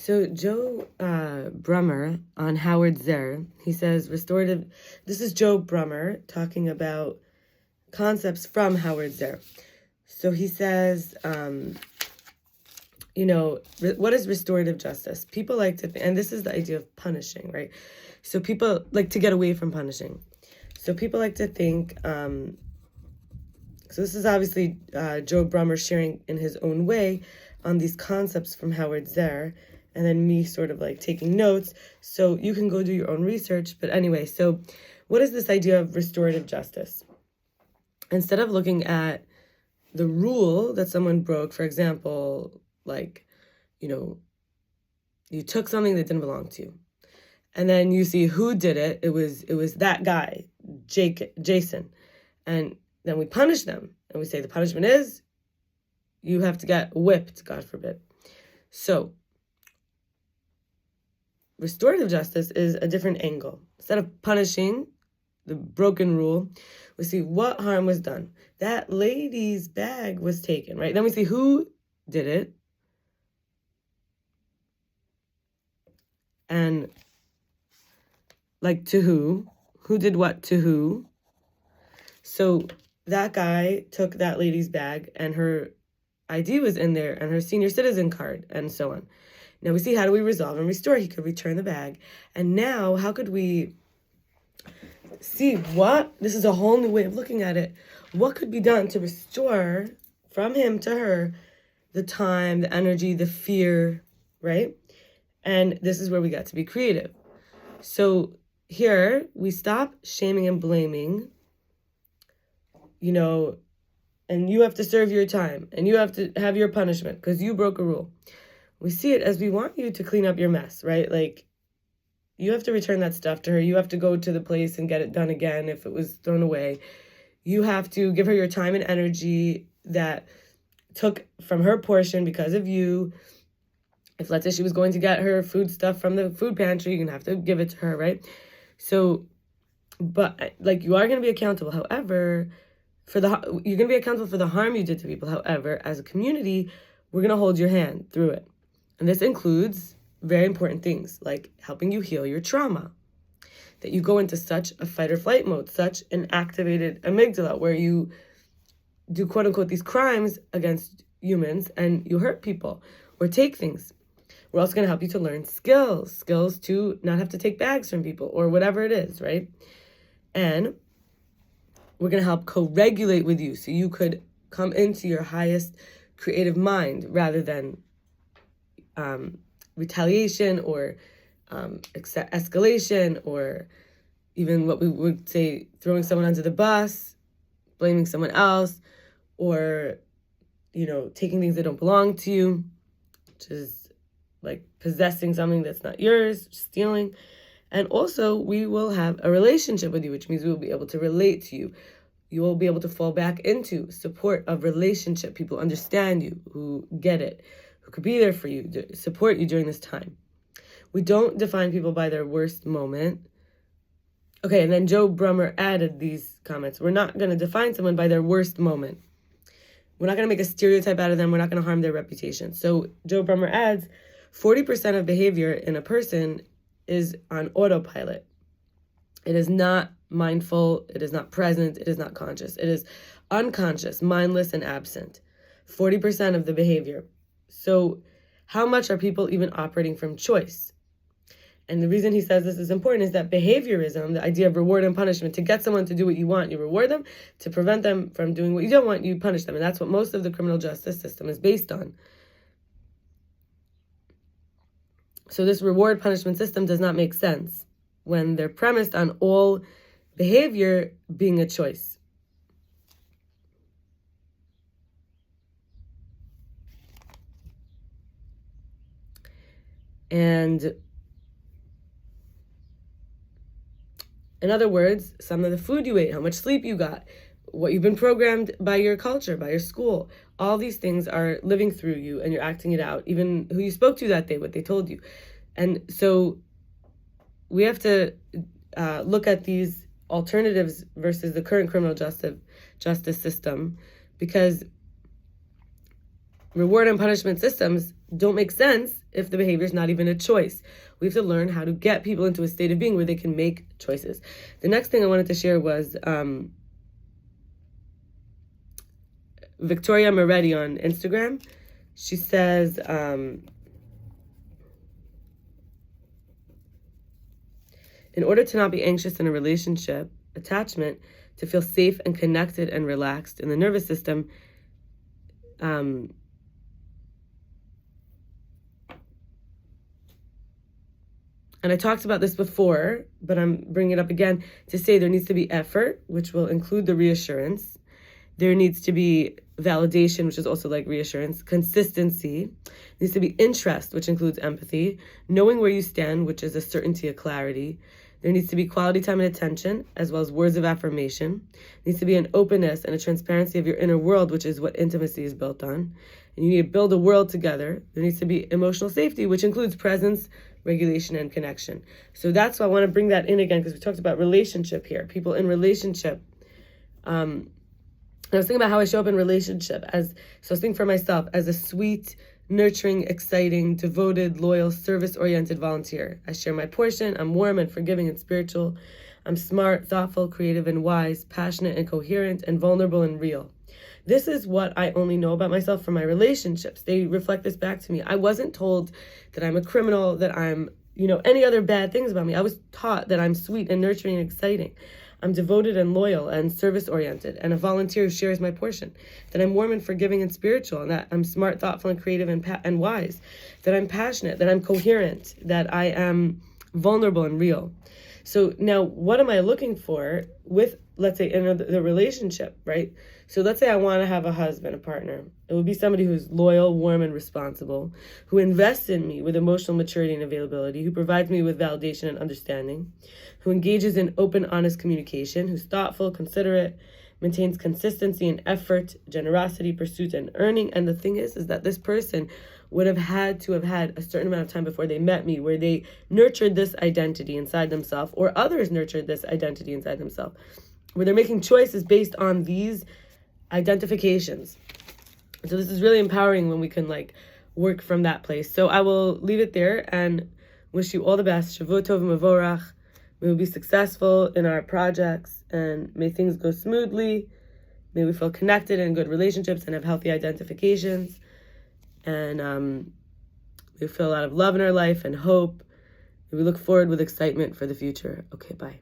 So Joe Brummer on Howard Zehr, he says restorative, this is Joe Brummer talking about concepts from Howard Zehr. So he says, what is restorative justice? People like to, and this is the idea of punishing, right? So people like to get away from punishing. So people like to think, so this is obviously Joe Brummer sharing in his own way on these concepts from Howard Zehr, and then me sort of like taking notes. So you can go do your own research. But anyway, so what is this idea of restorative justice? Instead of looking at the rule that someone broke, for example, like, you took something that didn't belong to you, and then you see who did it. It was that guy, Jason. And then we punish them, and we say the punishment is you have to get whipped, God forbid. So restorative justice is a different angle. Instead of punishing the broken rule, we see what harm was done. That lady's bag was taken, right? Then we see who did it. And like to who did what to who. So that guy took that lady's bag and her ID was in there and her senior citizen card and so on. Now we see, how do we resolve and restore? He could return the bag. And now how could we see this is a whole new way of looking at it. What could be done to restore from him to her the time, the energy, the fear, right? And this is where we got to be creative. So here we stop shaming and blaming, and you have to serve your time and you have to have your punishment because you broke a rule. We see it as we want you to clean up your mess, right? Like, you have to return that stuff to her. You have to go to the place and get it done again if it was thrown away. You have to give her your time and energy that took from her portion because of you. If, let's say, she was going to get her food stuff from the food pantry, you're going to have to give it to her, right? So, but, like, you are going to be accountable. However, you're going to be accountable for the harm you did to people. However, as a community, we're going to hold your hand through it. And this includes very important things like helping you heal your trauma, that you go into such a fight or flight mode, such an activated amygdala where you do quote unquote these crimes against humans and you hurt people or take things. We're also going to help you to learn skills to not have to take bags from people or whatever it is, right? And we're going to help co-regulate with you so you could come into your highest creative mind rather than retaliation or escalation, or even what we would say throwing someone under the bus, blaming someone else, or taking things that don't belong to you, which is like possessing something that's not yours, stealing. And also we will have a relationship with you, which means we will be able to relate to you. You will be able to fall back into support of relationship. People understand you, who get it, who could be there for you, support you during this time. We don't define people by their worst moment. Okay, and then Joe Brummer added these comments. We're not going to define someone by their worst moment. We're not going to make a stereotype out of them. We're not going to harm their reputation. So Joe Brummer adds, 40% of behavior in a person is on autopilot. It is not mindful. It is not present. It is not conscious. It is unconscious, mindless, and absent. 40% of the behavior. So how much are people even operating from choice? And the reason he says this is important is that behaviorism, the idea of reward and punishment, to get someone to do what you want, you reward them. To prevent them from doing what you don't want, you punish them. And that's what most of the criminal justice system is based on. So this reward punishment system does not make sense when they're premised on all behavior being a choice. And in other words, some of the food you ate, how much sleep you got, what you've been programmed by your culture, by your school, all these things are living through you and you're acting it out, even who you spoke to that day, what they told you. And so we have to look at these alternatives versus the current criminal justice system, because reward and punishment systems don't make sense if the behavior is not even a choice. We have to learn how to get people into a state of being where they can make choices. The next thing I wanted to share was Victoria Moretti on Instagram. She says, in order to not be anxious in a relationship, attachment, to feel safe and connected and relaxed in the nervous system, and I talked about this before, but I'm bringing it up again to say there needs to be effort, which will include the reassurance. There needs to be validation, which is also like reassurance. Consistency. There needs to be interest, which includes empathy. Knowing where you stand, which is a certainty of clarity. There needs to be quality time and attention, as well as words of affirmation. There needs to be an openness and a transparency of your inner world, which is what intimacy is built on. And you need to build a world together. There needs to be emotional safety, which includes presence, regulation, and connection. So that's why I want to bring that in again, because we talked about relationship here. People in relationship. I was thinking about how I show up in relationship so I was thinking for myself as a sweet, nurturing, exciting, devoted, loyal, service-oriented volunteer. I share my portion. I'm warm and forgiving and spiritual. I'm smart, thoughtful, creative, and wise, passionate and coherent, and vulnerable and real. This is what I only know about myself from my relationships. They reflect this back to me. I wasn't told that I'm a criminal, that I'm, any other bad things about me. I was taught that I'm sweet and nurturing and exciting. I'm devoted and loyal and service-oriented and a volunteer who shares my portion. That I'm warm and forgiving and spiritual, and that I'm smart, thoughtful, and creative and wise. That I'm passionate, that I'm coherent, that I am vulnerable and real. So now what am I looking for with, let's say, in the relationship, right? So let's say I want to have a husband, a partner. It would be somebody who's loyal, warm, and responsible, who invests in me with emotional maturity and availability, who provides me with validation and understanding, who engages in open, honest communication, who's thoughtful, considerate, maintains consistency and effort, generosity, pursuit, and earning. And the thing is that this person would have had to have had a certain amount of time before they met me where they nurtured this identity inside themselves, or others nurtured this identity inside themselves, where they're making choices based on these identifications. So this is really empowering when we can work from that place. So I will leave it there and wish you all the best. Shavua tov mevorach. May we be successful in our projects, and may things go smoothly. May we feel connected in good relationships and have healthy identifications. And we feel a lot of love in our life and hope. We look forward with excitement for the future. Okay, bye.